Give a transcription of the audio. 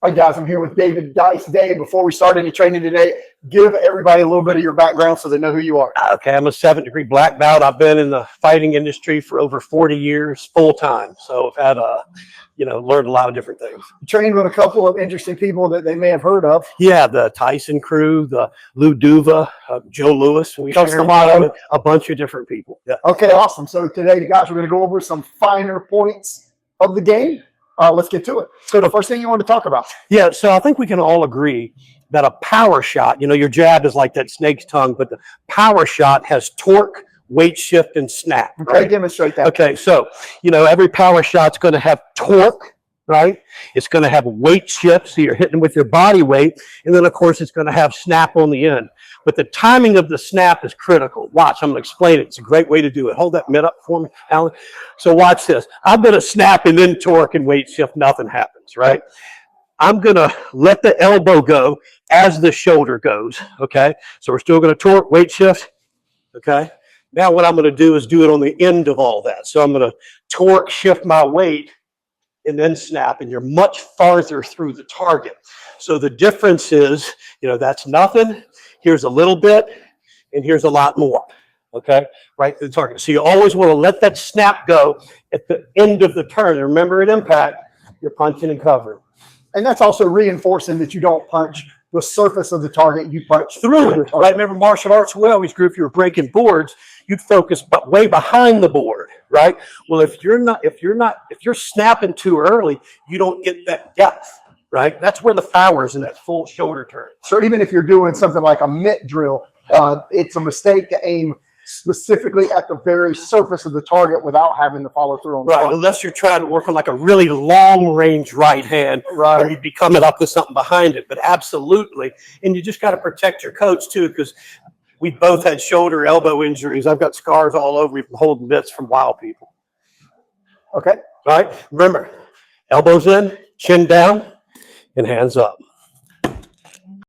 All right, guys, I'm here with David Dice. Dave, before we start any training today, give everybody a little bit of your background so they know who you are. Okay, I'm a 7th-degree black belt. I've been in the fighting industry for over 40 years, full time. So I've had learned a lot of different things. You trained with a couple of interesting people that they may have heard of. Yeah, the Tyson crew, the Lou Duva, Joe Lewis. We Coach trained Tomato. a bunch of different people. Yeah. Okay, awesome. So today, guys, we're going to go over some finer points of the game. Let's get to it. So the first thing you want to talk about. Yeah, so I think we can all agree that a power shot, your jab is like that snake's tongue, but the power shot has torque, weight shift, and snap. Okay, right? demonstrate that. Okay, so, every power shot's going to have torque, right? It's going to have weight shift, so you're hitting with your body weight, and then, of course, it's going to have snap on the end. But the timing of the snap is critical. Watch, I'm going to explain it. It's a great way to do it. Hold that mitt up for me, Alan. So watch this. I'm going to snap and then torque and weight shift. Nothing happens, right? I'm going to let the elbow go as the shoulder goes, okay? So we're still going to torque, weight shift, okay? Now what I'm going to do is do it on the end of all that. So I'm going to torque, shift my weight, and then snap, and you're much farther through the target. So the difference is, that's nothing. Here's a little bit, and here's a lot more, okay? Right to the target. So you always want to let that snap go at the end of the turn. And remember, at impact, you're punching and covering. And that's also reinforcing that you don't punch the surface of the target, you punch Through it, right? Remember, martial arts, we always grew, if you were breaking boards, you'd focus way behind the board, right? Well, if you're snapping too early, you don't get that depth, right? That's where the power is in that full shoulder turn. So even if you're doing something like a mitt drill, it's a mistake to aim specifically at the very surface of the target without having to follow through on the Right, front. unless you're trying to work on like a really long range right hand, Right. or you'd be coming up with something behind it. But absolutely, and you just got to protect your coach too, because we both had shoulder, elbow injuries. I've got scars all over me from holding mitts from wild people. Okay. Right, remember, elbows in, chin down, and hands up.